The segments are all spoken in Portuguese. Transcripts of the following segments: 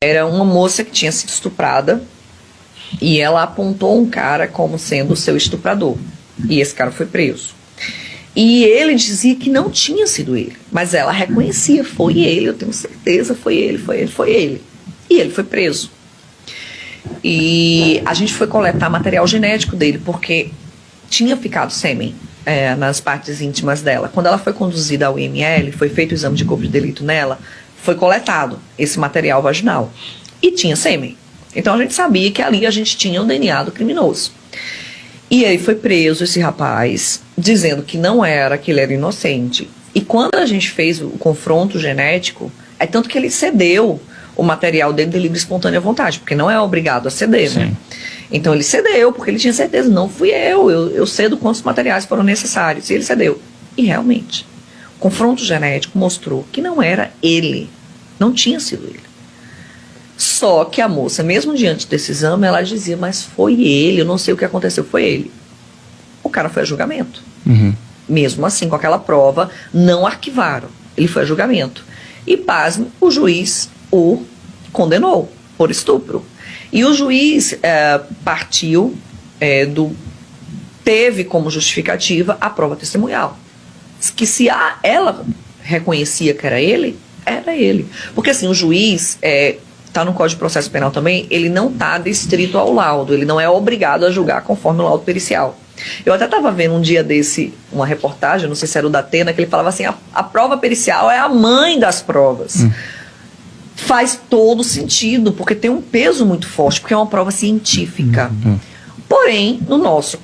Era uma moça que tinha sido estuprada e ela apontou um cara como sendo o seu estuprador. E esse cara foi preso. E ele dizia que não tinha sido ele, mas ela reconhecia, foi ele, eu tenho certeza, foi ele, foi ele, foi ele. E ele foi preso. E a gente foi coletar material genético dele, porque tinha ficado sêmen nas partes íntimas dela. Quando ela foi conduzida ao IML, foi feito o exame de corpo de delito nela, foi coletado esse material vaginal. E tinha sêmen. Então a gente sabia que ali a gente tinha o DNA do criminoso. E aí foi preso esse rapaz, dizendo que não era, que ele era inocente. E quando a gente fez o confronto genético, é tanto que ele cedeu o material dele de livre e espontânea vontade, porque não é obrigado a ceder, né? Então ele cedeu, porque ele tinha certeza, não fui eu cedo quantos materiais foram necessários. E ele cedeu. E realmente, o confronto genético mostrou que não era ele, não tinha sido ele. Só que a moça, mesmo diante desse exame, ela dizia, mas foi ele, eu não sei o que aconteceu, foi ele. O cara foi a julgamento. Mesmo assim, com aquela prova, não arquivaram. Ele foi a julgamento. E, pasme, o juiz o condenou por estupro. E o juiz teve como justificativa a prova testemunhal. Que se ela reconhecia que era ele. Porque assim, o juiz... está no Código de Processo Penal também, ele não está adstrito ao laudo, ele não é obrigado a julgar conforme o laudo pericial. Eu até estava vendo um dia desse, uma reportagem, não sei se era o da Atena, que ele falava assim, a prova pericial é a mãe das provas. Faz todo sentido, porque tem um peso muito forte, porque é uma prova científica. Porém, no nosso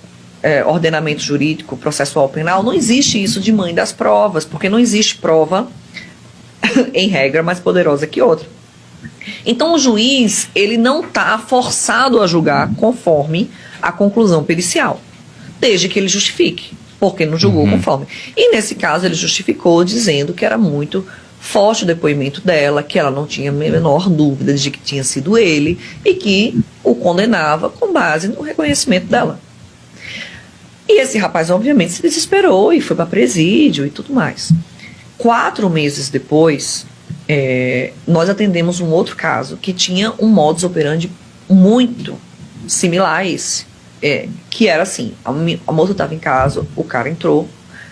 ordenamento jurídico, processual penal, não existe isso de mãe das provas, porque não existe prova, em regra, mais poderosa que outra. Então o juiz, ele não está forçado a julgar conforme a conclusão pericial, desde que ele justifique, porque não julgou conforme. E nesse caso ele justificou dizendo que era muito forte o depoimento dela, que ela não tinha a menor dúvida de que tinha sido ele e que o condenava com base no reconhecimento dela. E esse rapaz obviamente se desesperou e foi para presídio e tudo mais. 4 meses depois... nós atendemos um outro caso que tinha um modus operandi muito similar a esse, que era assim, a moça estava em casa, o cara entrou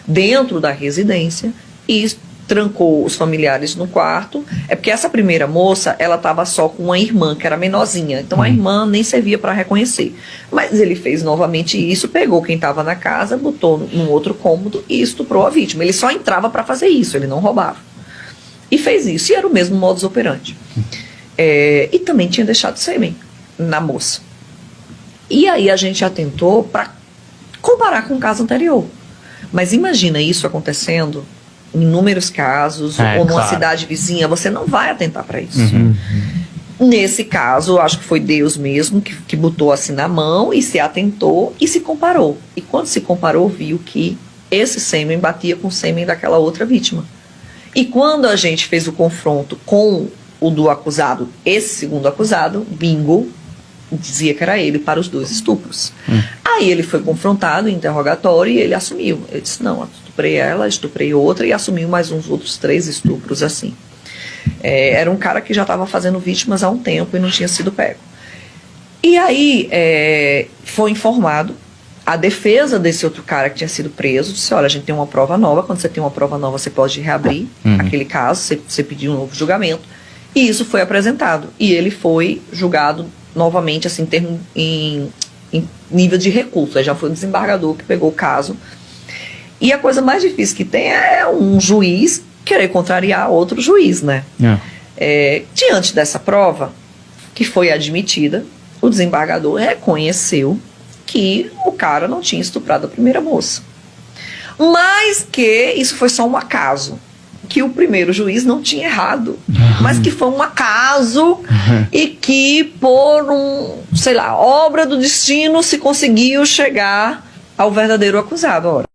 dentro da residência e trancou os familiares no quarto, porque essa primeira moça, ela estava só com uma irmã que era menorzinha, então a irmã nem servia para reconhecer, mas ele fez novamente isso, pegou quem estava na casa, botou num outro cômodo e estuprou a vítima. Ele só entrava para fazer isso, ele não roubava. E fez isso, e era o mesmo modus operandi. E também tinha deixado sêmen na moça. E aí a gente atentou para comparar com o caso anterior. Mas imagina isso acontecendo em inúmeros casos, ou numa cidade vizinha, você não vai atentar para isso. Nesse caso, acho que foi Deus mesmo que botou assim na mão e se atentou e se comparou. E quando se comparou, viu que esse sêmen batia com o sêmen daquela outra vítima. E quando a gente fez o confronto com o do acusado, esse segundo acusado, bingo, dizia que era ele para os 2 estupros. Aí ele foi confrontado em interrogatório e ele assumiu. Ele disse, não, eu estuprei ela, estuprei outra e assumiu mais uns outros 3 estupros assim. Era um cara que já estava fazendo vítimas há um tempo e não tinha sido pego. E aí foi informado. A defesa desse outro cara que tinha sido preso disse, olha, a gente tem uma prova nova, quando você tem uma prova nova você pode reabrir aquele caso, você pediu um novo julgamento, e isso foi apresentado, e ele foi julgado novamente, assim, em nível de recurso, já foi o desembargador que pegou o caso, e a coisa mais difícil que tem é um juiz querer contrariar outro juiz, né? Diante dessa prova, que foi admitida, o desembargador reconheceu que o cara não tinha estuprado a primeira moça. Mas que isso foi só um acaso. Que o primeiro juiz não tinha errado. Mas que foi um acaso e que por obra do destino se conseguiu chegar ao verdadeiro acusado. Ora,